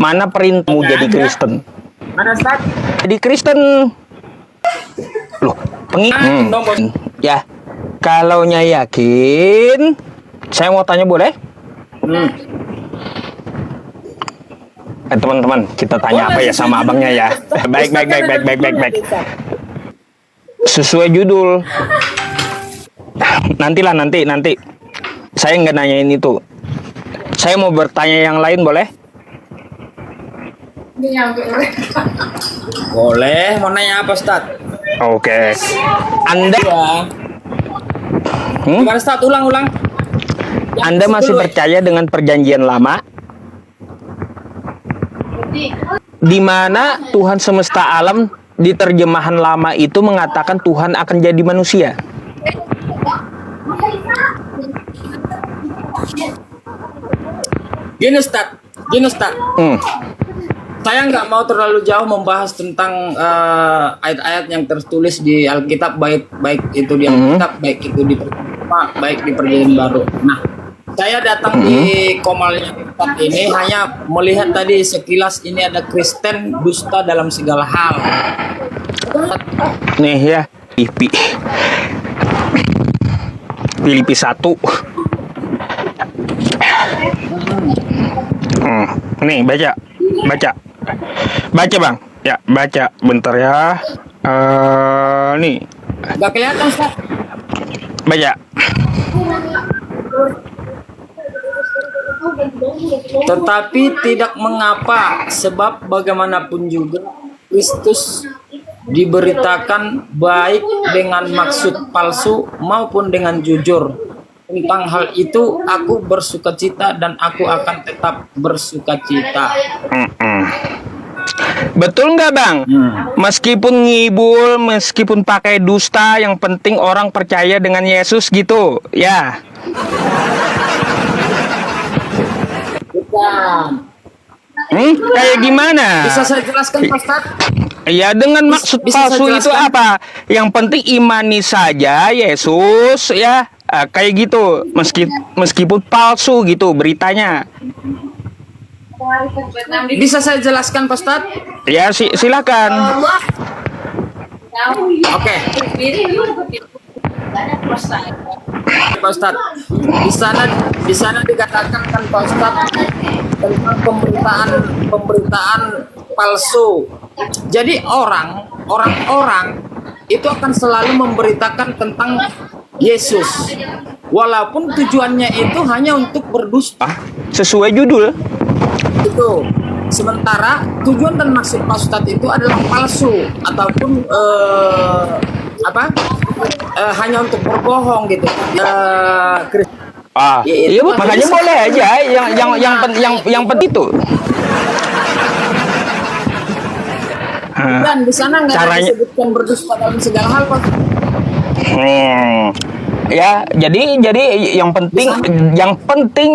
Mana perintahmu jadi Kristen? Mana Ustaz? Jadi Kristen. Loh, ya. Kalau yakin, saya mau tanya boleh? Teman-teman, kita tanya apa ya sama abangnya ya. Baik. Sesuai judul. Nanti. Saya nggak nanyain itu. Saya mau bertanya yang lain boleh? Boleh, mau nanya apa Ustaz? Oke. Anda Gimana Ustaz? Ulang. Anda masih percaya dengan perjanjian lama? Di mana Tuhan semesta alam di terjemahan lama itu mengatakan Tuhan akan jadi manusia? Gini Ustaz. Saya nggak mau terlalu jauh membahas tentang ayat-ayat yang tertulis di Alkitab, baik itu di Alkitab, baik itu di Perjanjian, baik di Perjanjian Baru. Nah, saya datang di Komalnya Ustaz ini hanya melihat tadi sekilas ini ada Kristen dusta dalam segala hal. Nih ya, Filipi 1. Nih baca bang, ya baca bentar ya. Nih Gak kelihatan Ustaz. baca. Tetapi tidak mengapa, sebab bagaimanapun juga Kristus diberitakan baik dengan maksud palsu maupun dengan jujur. Tentang hal itu aku bersukacita dan aku akan tetap bersukacita. Betul nggak bang? Meskipun ngibul, meskipun pakai dusta, yang penting orang percaya dengan Yesus gitu, ya. Bukan. Kayak gimana? Bisa saya jelaskan Pak Ustaz? Ya dengan maksud Bisa palsu saya itu jelaskan? apa? Yang penting imani saja Yesus, ya. Kayak gitu, meskipun palsu gitu beritanya. Bisa saya jelaskan Pak Ustaz? Ya silakan. Oke. Pak Ustaz, di sana dikatakan kan Pak Ustaz tentang pemberitaan palsu. Jadi orang-orang itu akan selalu memberitakan tentang Yesus, walaupun tujuannya itu hanya untuk berdusta. Sesuai judul. Itu. Sementara tujuan dan maksud Pak Ustadz itu adalah palsu ataupun hanya untuk berbohong gitu. Iya, makanya boleh aja yang penting itu. Dan di sana nggak Caranya- disebutkan berdusta dalam segala hal Pak. Ya, jadi yang penting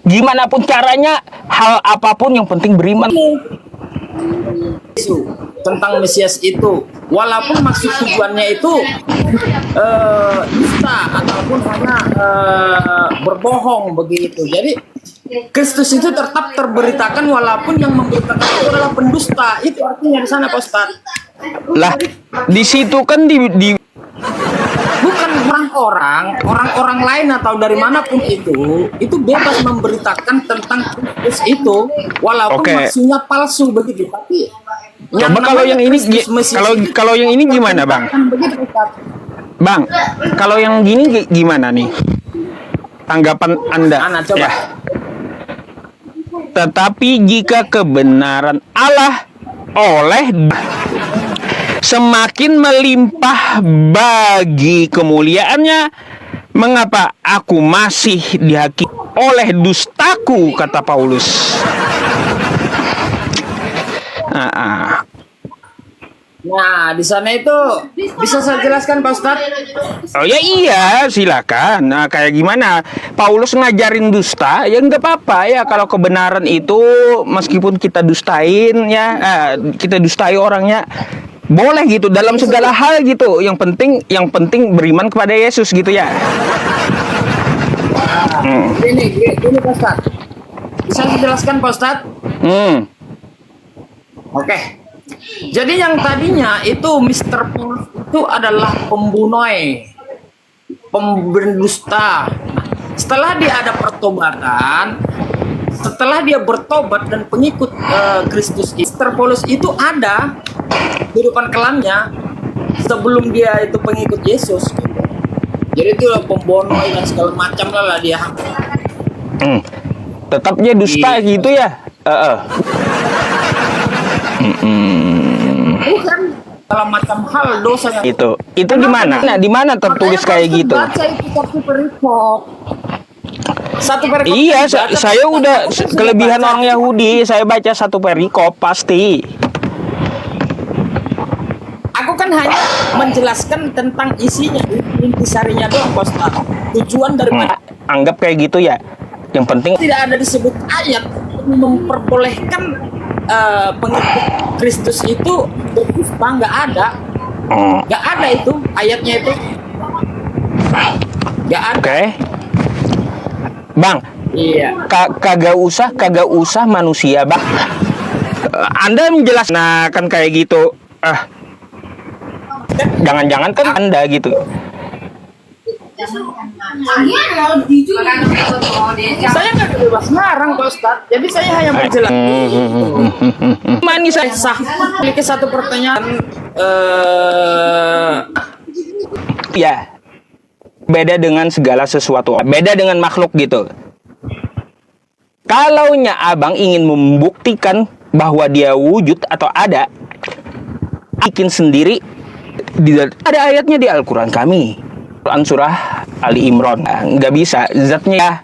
gimana pun caranya, hal apapun yang penting beriman. Tentang Mesias itu, walaupun maksud tujuannya itu dusta ataupun hanya berbohong begitu. Jadi Kristus itu tetap terberitakan walaupun yang memberitakan itu adalah pendusta. Itu artinya di sana Pak Ustaz. Lah, di situ kan Bukan orang-orang lain atau dari manapun itu bebas memberitakan tentang Kristus itu walaupun maksudnya palsu begitu. Tapi coba kalau yang ini kalau yang ini gimana, Bang? Begitu, Ustaz. Bang, kalau yang gini gimana nih? Tanggapan Anda? Ana, coba. Ya. Tetapi jika kebenaran Allah oleh semakin melimpah bagi kemuliaannya, mengapa aku masih dihakimi oleh dustaku, kata Paulus. Nah, di sana itu bisa saya jelaskan Pak Ustadz? Oh ya iya, silakan. Nah, kayak gimana? Paulus ngajarin dusta, ya nggak apa-apa ya kalau kebenaran itu meskipun kita dustain ya, kita dustai orangnya, boleh gitu dalam segala hal gitu. Yang penting beriman kepada Yesus gitu ya. Gini Pak Ustadz. Bisa dijelaskan Pak Ustadz? Oke. Jadi yang tadinya itu Mr. Paulus itu adalah pembunuh, pendusta. Setelah dia ada pertobatan, setelah dia bertobat dan pengikut Kristus, Mr. Paulus itu ada kehidupan kelamnya sebelum dia itu pengikut Yesus. Jadi itu pembunuh dan segala macam lah dia. Tetap dia dusta gitu ya. Bukan dalam macam hal dosa yang Itu di mana? Nah, di mana tertulis makanya kayak Pak gitu? Baca itu satu perikop. Satu perikop. Iya, baca, saya udah sudah kelebihan baca. orang Yahudi, saya baca satu perikop pasti. Aku kan hanya menjelaskan tentang isinya, intisarinya doang, Pak Ustaz. Tujuan dari Anggap kayak gitu ya. Yang penting tidak ada disebut ayat memperbolehkan pengikut Kristus itu berdusta, nggak ada. Nggak ada itu ayatnya itu. Nggak ada. Oke. Bang, Iya. kagak usah manusia, Bang. Anda menjelaskan, nah kan kayak gitu. Jangan-jangan kan Anda gitu. Saya nggak bebas ngarang, Pak Ustadz. Jadi saya hanya menjelaskan. Manis saya. Sah. Memiliki satu pertanyaan. Ya. Beda dengan segala sesuatu. Beda dengan makhluk gitu. Kalaunya abang ingin membuktikan bahwa dia wujud atau ada, bikin sendiri. Ada ayatnya di Al-Quran kami. Quran surah Ali Imran. Nggak bisa. Zatnya.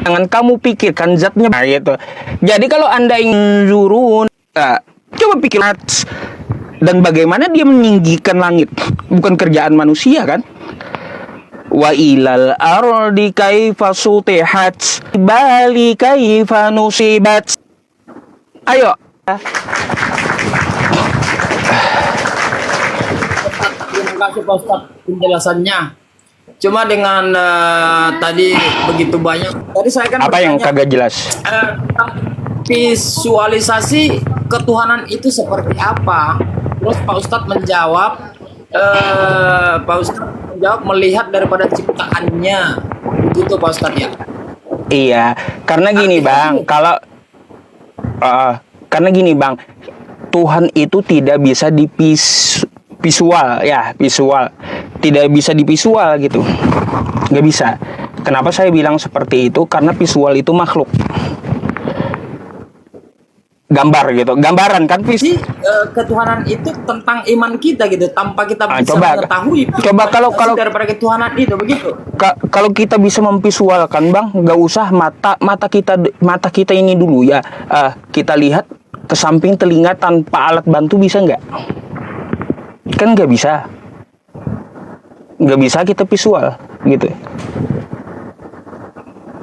Jangan kamu pikirkan zatnya. Nah, gitu. Jadi kalau Anda ingin turun, coba pikir. Dan bagaimana dia meninggikan langit. Bukan kerjaan manusia kan? Wa ilal ardi kaifa sutihat bali kaifa nusibat. Ayo. Terima kasih Pak Ustadz penjelasannya. Cuma dengan tadi begitu banyak. Tadi saya kan Apa yang kagak jelas? tentang visualisasi ketuhanan itu seperti apa. Terus Pak Ustadz menjawab, melihat daripada ciptaannya. Begitu Pak Ustadz ya. Iya, karena gini Bang, karena gini Bang, Tuhan itu tidak bisa visual, tidak bisa divisual gitu, nggak bisa. Kenapa saya bilang seperti itu? Karena visual itu makhluk, gambar gitu, gambaran kan. Jadi ketuhanan itu tentang iman kita gitu, tanpa kita bisa mengetahui. Coba kalau daripada ketuhanan itu begitu. Kalau kita bisa memvisualkan Bang, nggak usah mata kita ini dulu ya. Kita lihat ke samping telinga tanpa alat bantu bisa nggak? Kan nggak bisa kita visual gitu,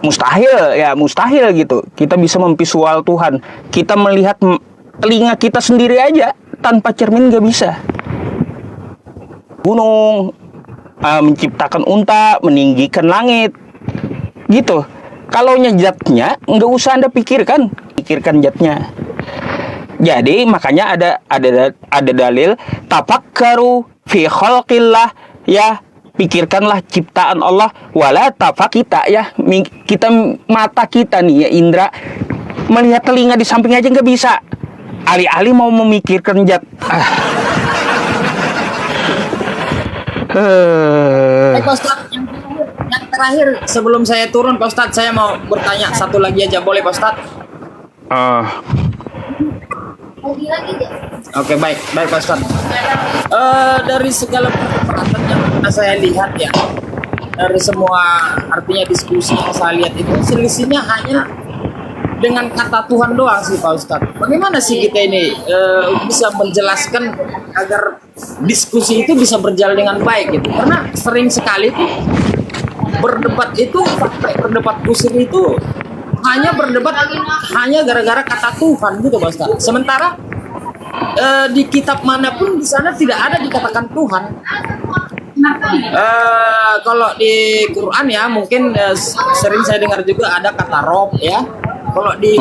mustahil gitu kita bisa memvisual Tuhan. Kita melihat telinga kita sendiri aja tanpa cermin nggak bisa. Gunung, menciptakan unta, meninggikan langit gitu. Kalau zatnya nggak usah Anda pikirkan zatnya. Jadi makanya ada dalil tafakkaru fi khalqillah, ya, pikirkanlah ciptaan Allah, wala kita ya, kita mata kita nih ya indra melihat telinga di samping aja nggak bisa, alih-alih mau memikirkan zat. Pak Ustadz, yang terakhir sebelum saya turun Pak Ustadz, saya mau bertanya satu lagi aja, boleh Pak Ustadz? Oke, baik Pak Ustadz. Dari segala perkataan yang pernah saya lihat ya, dari semua artinya diskusi yang saya lihat itu selisihnya hanya dengan kata Tuhan doang sih Pak Ustadz. Bagaimana sih kita ini bisa menjelaskan agar diskusi itu bisa berjalan dengan baik gitu? Karena sering sekali tuh berdebat itu sampai berdebat kusir itu hanya berdebat hanya gara-gara kata Tuhan gitu Pak Ustadz. Sementara di kitab manapun di sana tidak ada dikatakan Tuhan. Kalau di Quran ya mungkin sering saya dengar juga ada kata Rob ya, Kalau di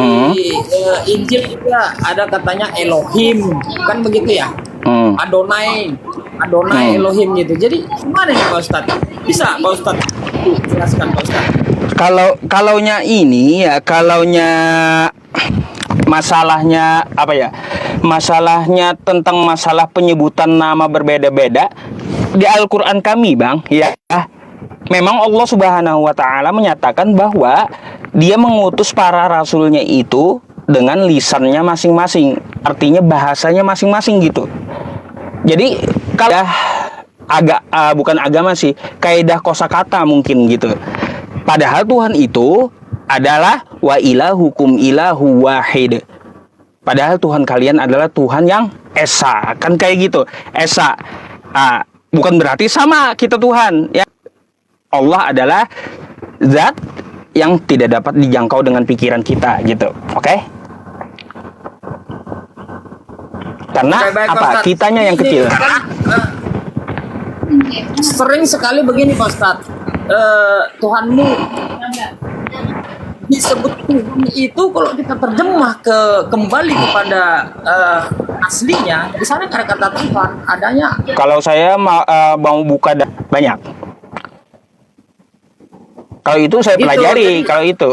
Injil juga ada katanya Elohim, kan begitu ya? Adonai, Elohim gitu. Jadi gimana nih Pak Ustadz? Bisa Pak Ustadz jelaskan Pak Ustadz? Kalaunya ini ya, kalaunya masalahnya apa ya? Masalahnya tentang masalah penyebutan nama berbeda-beda di Al-Qur'an kami, Bang, ya. Memang Allah Subhanahu wa taala menyatakan bahwa Dia mengutus para rasulnya itu dengan lisannya masing-masing. Artinya bahasanya masing-masing gitu. Jadi kalau bukan agama sih, kaidah kosakata mungkin gitu. Padahal Tuhan itu adalah wa ilahukum ilahu wahid. Padahal Tuhan kalian adalah Tuhan yang esa, kan kayak gitu. Esa. Bukan berarti sama kita Tuhan, ya. Allah adalah zat yang tidak dapat dijangkau dengan pikiran kita gitu. Oke? Karena Baik, apa? Ustadz. Kitanya yang kecil. Sering sekali begini Pak Ustadz. Tuhanmu disebut Tuhan itu kalau kita terjemah kembali kepada aslinya, di sana ada kata Tuhan, adanya. Kalau saya mau buka banyak. Kalau itu saya Gitu, pelajari, jadi- kalau itu.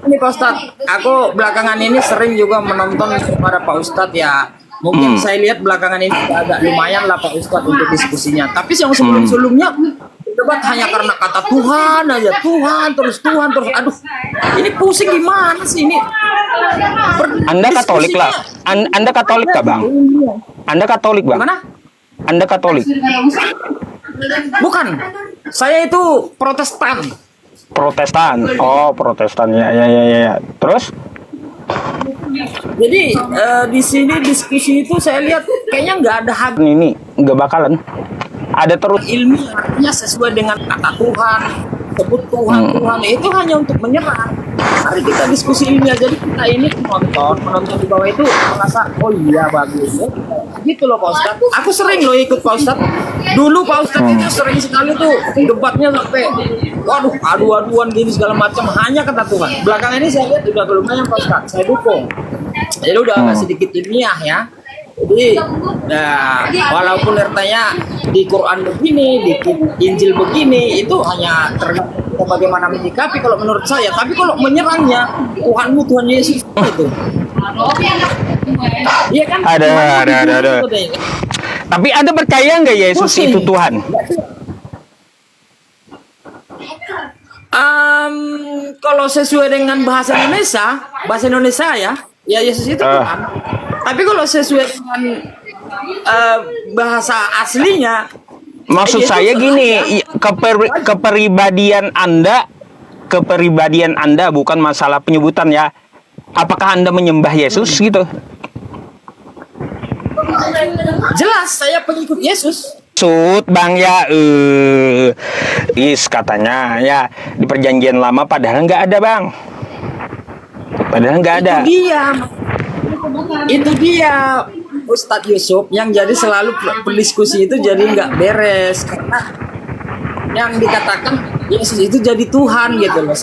Ini Pak Ustadz, aku belakangan ini sering juga menonton kepada Pak Ustadz ya. Mungkin saya lihat belakangan ini agak lumayan lah Pak Ustadz untuk diskusinya. Tapi yang sebelum-sebelumnya debat hanya karena kata Tuhan aja, Tuhan terus. Aduh, ini pusing gimana sih ini? Anda Katolik lah. Anda Katolik kah, Bang? Anda Katolik, Bang? Gimana? Anda Katolik? Bukan. Saya itu Protestan. Protestan. Oh, Protestan. Ya. Terus? Jadi di sini diskusi itu saya lihat kayaknya nggak ada habis. Ini nggak bakalan. Ada terus. Ilmiah artinya sesuai dengan kata Tuhan, sebut Tuhan itu hanya untuk menyerang. Mari kita diskusi ilmiah. Jadi kita ini menonton di bawah itu merasa oh iya bagus gitu loh Pak Ustadz. Aku sering loh ikut Pak Ustadz. Dulu Pak Ustadz itu sering sekali tuh debatnya sampai waduh adu-aduan gini segala macam hanya kata Tuhan. Belakangan ini saya lihat udah lumayan Pak Ustadz, saya dukung. Jadi udah agak sedikit ilmiah ya. Jadi, walaupun artinya di Quran begini, di Injil begini, itu hanya tergantung kita bagaimana menyikapi kalau menurut saya. Tapi kalau menyerangnya, Tuhanmu Tuhan Yesus itu. Iya kan? Ada. Tuhanmu, Tapi Anda percaya nggak Yesus Pusing. itu Tuhan? Kalau sesuai dengan bahasa Indonesia ya Yesus itu Tuhan. Tapi kalau sesuai dengan bahasa aslinya, Maksud Yesus saya gini, adalah- kepribadian Anda bukan masalah penyebutan ya. Apakah Anda menyembah Yesus gitu? jelas saya pengikut Yesus. Bang ya, katanya ya di perjanjian lama padahal nggak ada Bang. Padahal nggak ada. Itu dia Ustadz Yusuf yang jadi selalu berdiskusi itu jadi nggak beres karena yang dikatakan Yesus itu jadi Tuhan gitu loh.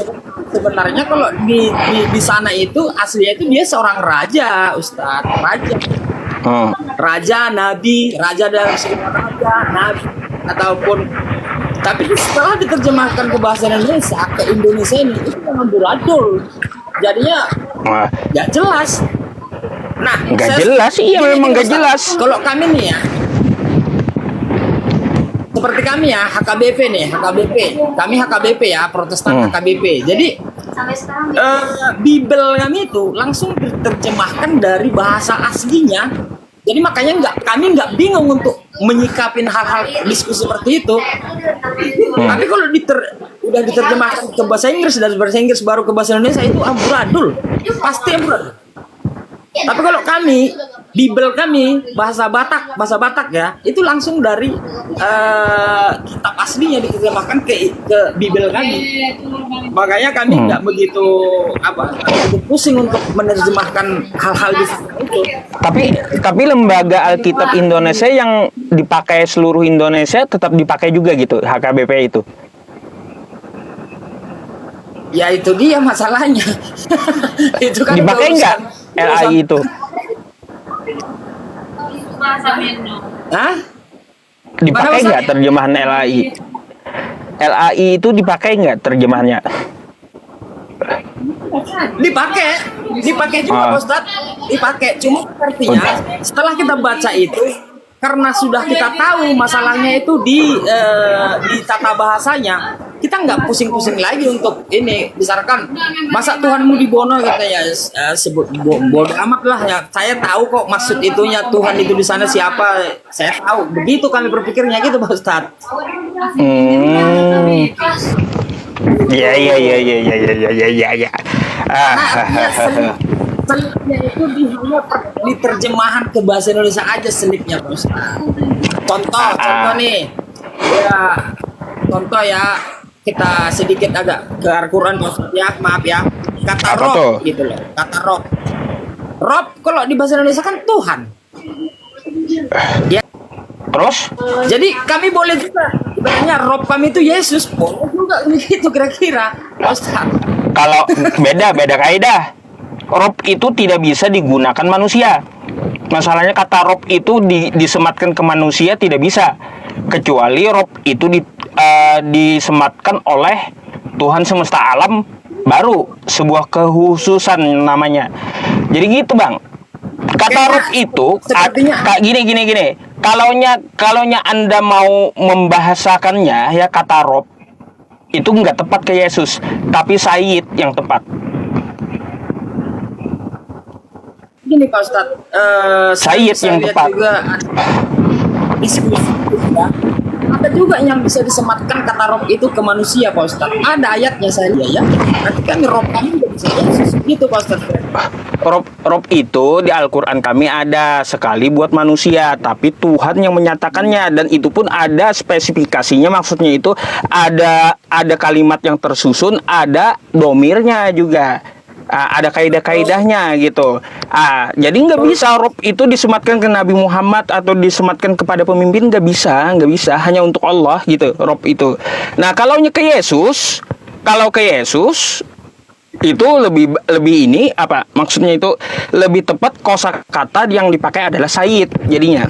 Sebenarnya kalau di sana itu aslinya itu dia seorang raja, Ustadz, raja, nabi, raja dalam segi raja, nabi ataupun tapi setelah diterjemahkan ke bahasa Indonesia ke Indonesia ini itu amburadul. Jadinya Wah, nggak jelas. Nah, nggak jelas, iya memang nggak Ustaz, jelas. Kalau kami nih ya, seperti kami ya HKBP nih, kami HKBP ya Protestan HKBP. Jadi Bible kami itu langsung diterjemahkan dari bahasa aslinya. Jadi makanya kami nggak bingung untuk menyikapin hal-hal diskusi seperti itu. Tapi kalau udah diterjemahkan ke bahasa Inggris dari bahasa Inggris baru ke bahasa Indonesia itu amburadul, pasti amburadul. Tapi kalau kami, Bible kami bahasa Batak ya, itu langsung dari kitab aslinya diterjemahkan ke Bible kami. Makanya kami nggak begitu pusing untuk menerjemahkan hal-hal di sana itu. Tapi lembaga Alkitab Indonesia yang dipakai seluruh Indonesia tetap dipakai juga gitu HKBP itu. Ya itu dia masalahnya. Itu kan Dipakai nggak LAI itu? Hah? Dipakai Mana, nggak terjemahan LAI? LAI itu dipakai nggak terjemahannya? Dipakai juga Pak Ustadz, dipakai. Cuma artinya setelah kita baca itu, karena sudah kita tahu masalahnya itu di tata bahasanya, kita nggak pusing-pusing lagi untuk ini. Misalkan masa Tuhanmu dibono katanya, sebut bodoh amat lah ya. Saya tahu kok maksud itunya, Tuhan itu di sana siapa, saya tahu. Begitu kami berpikirnya gitu Pak Ustadz. Ya. Selipnya itu di terjemahan ke bahasa Indonesia aja selipnya Pak Ustadz. Contoh nih, contoh ya, kita sedikit agak ke Al-Quran Pak Ustadz ya, maaf ya. Kata Apa rob tuh? gitu loh, kata rob. Rob kalau di bahasa Indonesia kan Tuhan. Ya, Terus? jadi kami boleh juga, sebenarnya rob kami itu Yesus, boleh juga begitu kira-kira Pak Ustadz. Kalau beda kaidah. Rob itu tidak bisa digunakan manusia. Masalahnya kata rob itu disematkan ke manusia tidak bisa. Kecuali rob itu disematkan oleh Tuhan semesta alam, baru sebuah kekhususan namanya. Jadi gitu Bang. Kata rob itu gini. Kalaunya Anda mau membahasakannya ya, kata rob itu nggak tepat ke Yesus, tapi Sayyid yang tepat. Gini Pak Ustadz, Sayyid yang lihat tepat. juga diskusi ya. Ada juga yang bisa disematkan kata rob itu ke manusia Pak Ustadz. Ada ayatnya saya lihat ya. Nanti kami rob kami juga bisa Yesus gitu Pak Ustadz. Rob itu di Al-Quran kami ada sekali buat manusia, tapi Tuhan yang menyatakannya, dan itu pun ada spesifikasinya. Maksudnya itu ada kalimat yang tersusun, ada domirnya juga. Ada kaidah-kaidahnya gitu. Jadi nggak bisa rob itu disematkan ke Nabi Muhammad atau disematkan kepada pemimpin, nggak bisa, hanya untuk Allah gitu rob itu. Nah kalau ke Yesus itu lebih ini apa maksudnya, itu lebih tepat kosakata yang dipakai adalah Sayyid jadinya.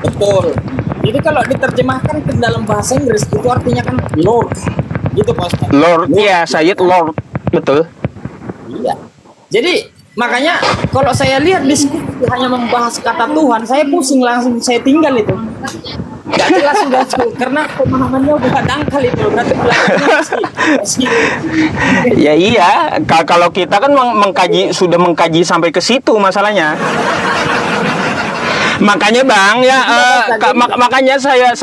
Betul. Jadi kalau diterjemahkan ke dalam bahasa Inggris itu artinya kan Lord. Gitu Pak Ustadz. Lord, iya Sayyid Lord, betul. Iya. Jadi makanya kalau saya lihat diskusi hanya membahas kata Tuhan, saya pusing langsung, saya tinggal itu. Gak jelas sudah tuh, karena pemahamannya udah dangkal itu. Berarti belajarnya masih. Ya iya, kalau kita kan sudah mengkaji sampai ke situ masalahnya. Makanya Bang ya, makanya saya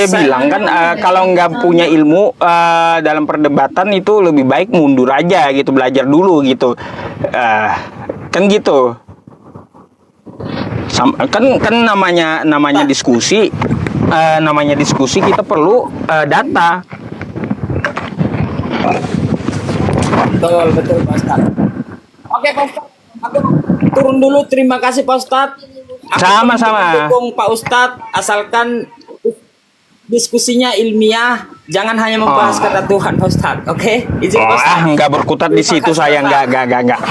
bilang kan, kalau nggak punya ilmu dalam perdebatan itu lebih baik mundur aja gitu, belajar dulu gitu, kan gitu. Kan namanya diskusi, kita perlu data. Betul Pak Ustadz. Oke Pak Ustadz, aku turun dulu. Terima kasih Pak Ustadz. Sama-sama. Dukung Pak Ustadz, asalkan diskusinya ilmiah, jangan hanya membahas kata Tuhan Pak Ustadz. Oke? Izin Pak Ustadz. Nggak berkutat di situ, saya nggak.